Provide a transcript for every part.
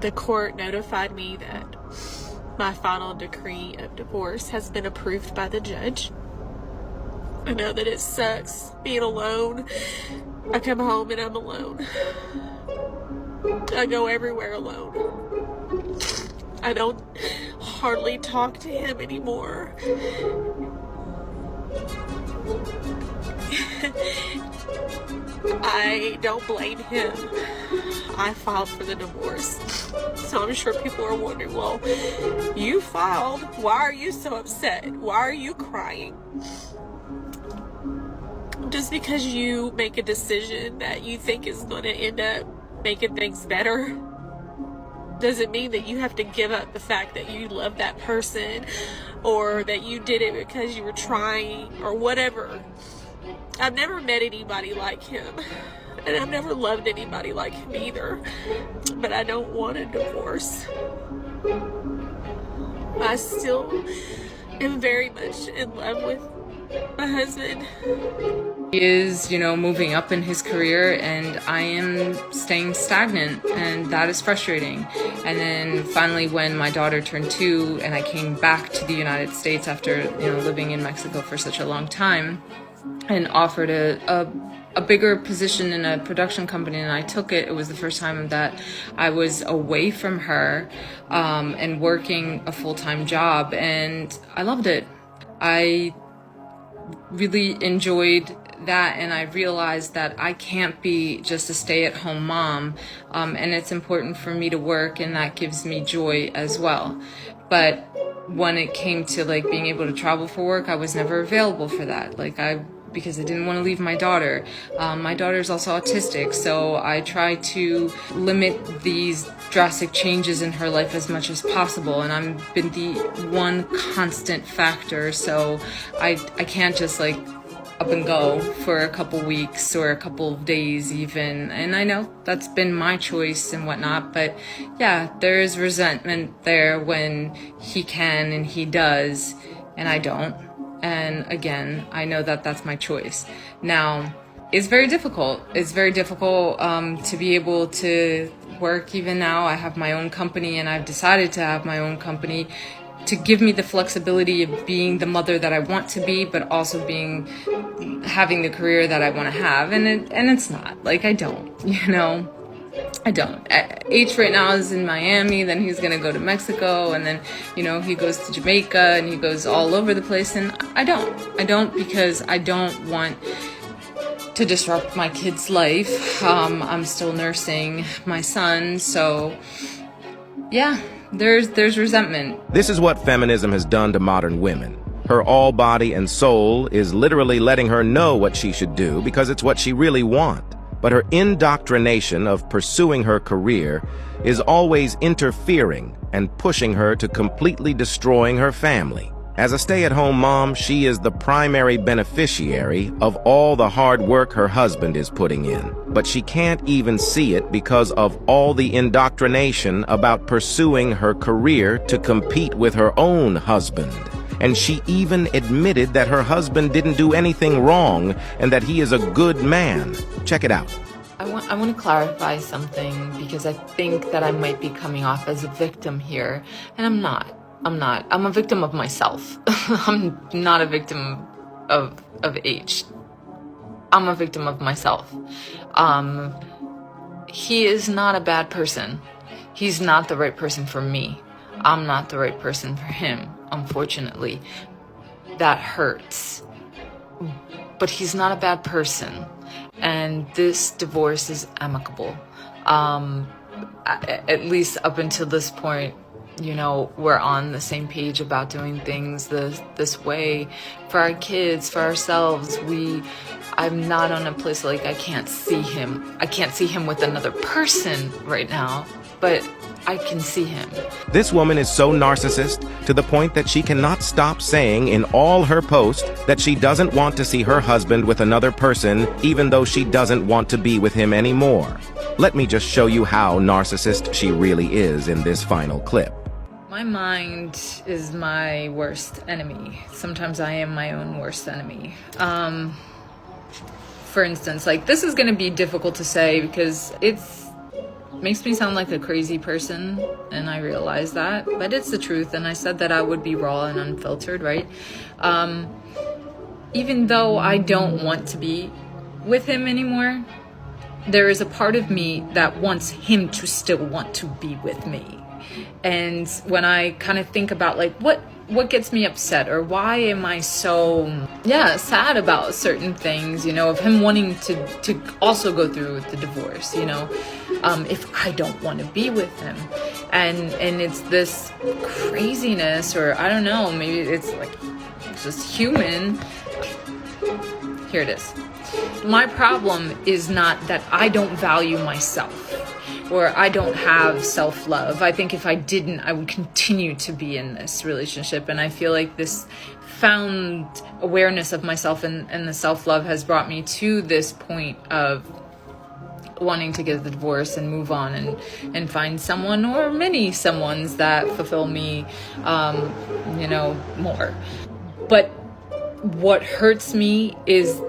The court notified me that my final decree of divorce has been approved by the judge. I know that it sucks being alone. I come home and I'm alone. I go everywhere alone. I don't hardly talk to him anymore. I don't blame him. I filed for the divorce. So I'm sure people are wondering, well, you filed. Why are you so upset? Why are you crying? Just because you make a decision that you think is going to end up making things better doesn't mean that you have to give up the fact that you love that person or that you did it because you were trying or whatever. I've never met anybody like him, and I've never loved anybody like him either, but I don't want a divorce. I still am very much in love with my husband. He is, moving up in his career, and I am staying stagnant, and that is frustrating. And then finally, when my daughter turned 2 and I came back to the United States after, living in Mexico for such a long time, and offered a bigger position in a production company, and I took it. It was the first time that I was away from her and working a full-time job, and I loved it. I really enjoyed that, and I realized that I can't be just a stay-at-home mom, and it's important for me to work, and that gives me joy as well. But when it came to being able to travel for work, I was never available for that. Because I didn't want to leave my daughter. My daughter's also autistic, so I try to limit these drastic changes in her life as much as possible, and I've been the one constant factor, so I can't just up and go for a couple weeks or a couple of days even. And I know that's been my choice and whatnot, but yeah, there is resentment there when he can and he does, and I don't. And again, I know that that's my choice. Now, it's very difficult. It's very difficult to be able to work even now. I have my own company, and I've decided to have my own company to give me the flexibility of being the mother that I want to be, but also having the career that I want to have. And it's not. I don't, I don't. H right now is in Miami, then he's going to go to Mexico, and then, he goes to Jamaica, and he goes all over the place, and I don't because I don't want to disrupt my kid's life. I'm still nursing my son, so yeah, there's resentment. This is what feminism has done to modern women. Her all body and soul is literally letting her know what she should do because it's what she really wants. But her indoctrination of pursuing her career is always interfering and pushing her to completely destroying her family. As a stay-at-home mom, she is the primary beneficiary of all the hard work her husband is putting in. But she can't even see it because of all the indoctrination about pursuing her career to compete with her own husband. And she even admitted that her husband didn't do anything wrong and that he is a good man. Check it out. I want to clarify something because I think that I might be coming off as a victim here, and I'm not. I'm a victim of myself. I'm not a victim of H. I'm a victim of myself. He is not a bad person. He's not the right person for me. I'm not the right person for him, unfortunately. That hurts. But he's not a bad person. And this divorce is amicable. At least up until this point, we're on the same page about doing things this way for our kids, for ourselves. I'm not on a place I can't see him. I can't see him with another person right now, but I can see him. This woman is so narcissist to the point that she cannot stop saying in all her posts that she doesn't want to see her husband with another person, even though she doesn't want to be with him anymore. Let me just show you how narcissist she really is in this final clip. My mind is my worst enemy. Sometimes I am my own worst enemy. For instance, this is going to be difficult to say because makes me sound like a crazy person, and I realize that, but it's the truth, and I said that I would be raw and unfiltered, right? Even though I don't want to be with him anymore, there is a part of me that wants him to still want to be with me. And when I kind of think about like what gets me upset, or why am I so sad about certain things, you know, of him wanting to also go through with the divorce, you know, if I don't want to be with him, and it's this craziness, or I don't know, maybe it's like it's just human. Here it is. My problem is not that I don't value myself, or I don't have self-love. I think if I didn't, I would continue to be in this relationship. And I feel like this found awareness of myself and the self-love has brought me to this point of wanting to get the divorce and move on and find someone, or many someones, that fulfill me, you know, more. But what hurts me is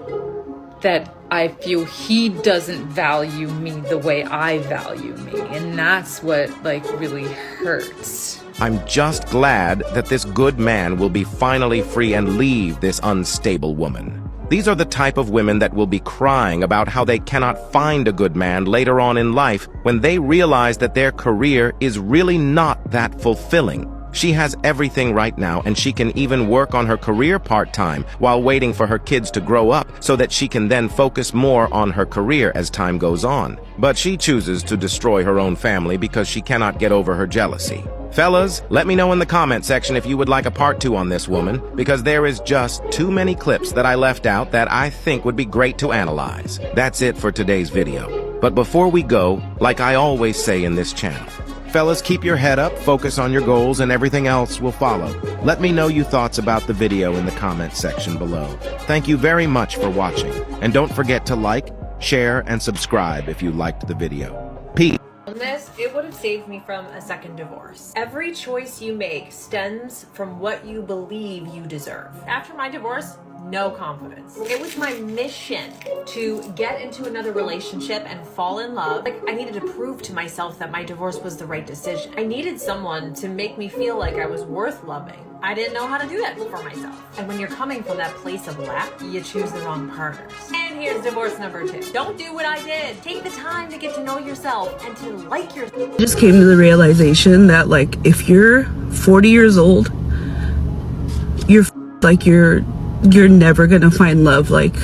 that I feel he doesn't value me the way I value me. And that's what like really hurts. I'm just glad that this good man will be finally free and leave this unstable woman. These are the type of women that will be crying about how they cannot find a good man later on in life when they realize that their career is really not that fulfilling. She has everything right now, and she can even work on her career part-time while waiting for her kids to grow up so that she can then focus more on her career as time goes on. But she chooses to destroy her own family because she cannot get over her jealousy. Fellas, let me know in the comment section if you would like a part 2 on this woman, because there is just too many clips that I left out that I think would be great to analyze. That's it for today's video. But before we go, like I always say in this channel, fellas, keep your head up, focus on your goals, and everything else will follow. Let me know your thoughts about the video in the comment section below. Thank you very much for watching, and don't forget to like, share, and subscribe if you liked the video. Peace. On this, it would have saved me from a second divorce. Every choice you make stems from what you believe you deserve. After my divorce, no confidence. It was my mission to get into another relationship and fall in love. Like, I needed to prove to myself that my divorce was the right decision. I needed someone to make me feel like I was worth loving. I didn't know how to do that for myself. And when you're coming from that place of lack, you choose the wrong partners. And here's divorce number 2. Don't do what I did. Take the time to get to know yourself and to like yourself. Just came to the realization that, like, if you're 40 years old, you're never gonna find love. Like,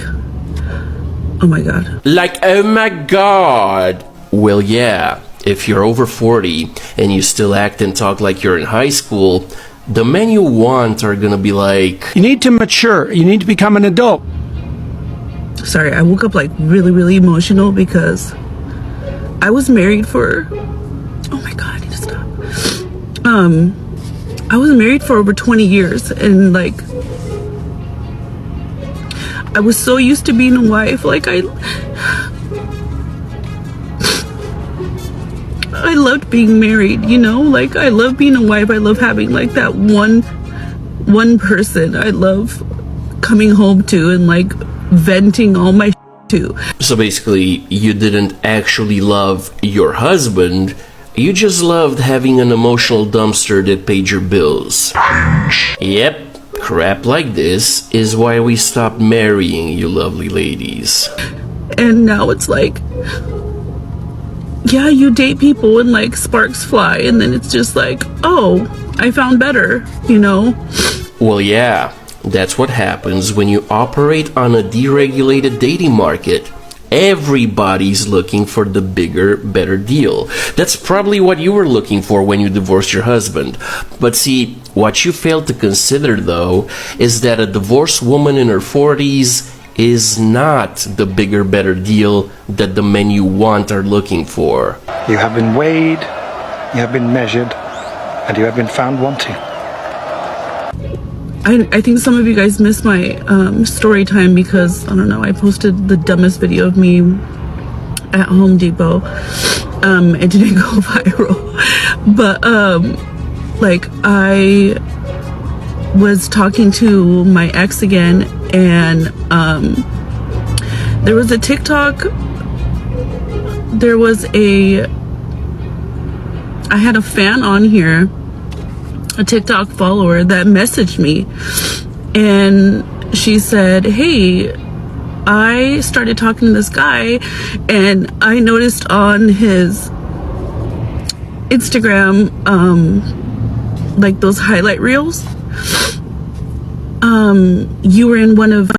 oh my god. Like, oh my god. Well, yeah, if you're over 40 and you still act and talk like you're in high school, the men you want are gonna be like, you need to mature, you need to become an adult. Sorry, I woke up like really emotional because I was married for, oh my god, I need to stop. I was married for over 20 years, and like, I was so used to being a wife. Like, I loved being married, you know? Like, I love being a wife. I love having like that one person I love coming home to and like venting all my to. so basically, you didn't actually love your husband, you just loved having an emotional dumpster that paid your bills. Yep. Crap like this is why we stopped marrying you lovely ladies. And now it's like, yeah, you date people and like sparks fly, and then it's just like, oh, I found better, you know? Well, yeah, that's what happens when you operate on a deregulated dating market. Everybody's looking for the bigger, better deal. That's probably what you were looking for when you divorced your husband. But see, what you failed to consider, though, is that a divorced woman in her 40s is not the bigger, better deal that the men you want are looking for. You have been weighed, you have been measured, and you have been found wanting. I think some of you guys missed my story time because, I don't know, I posted the dumbest video of me at Home Depot. It didn't go viral. But, like, I was talking to my ex again, and there was a TikTok, there was a I had a fan on here, a TikTok follower, that messaged me, and she said, hey, I started talking to this guy and I noticed on his Instagram, like those highlight reels, you were in one of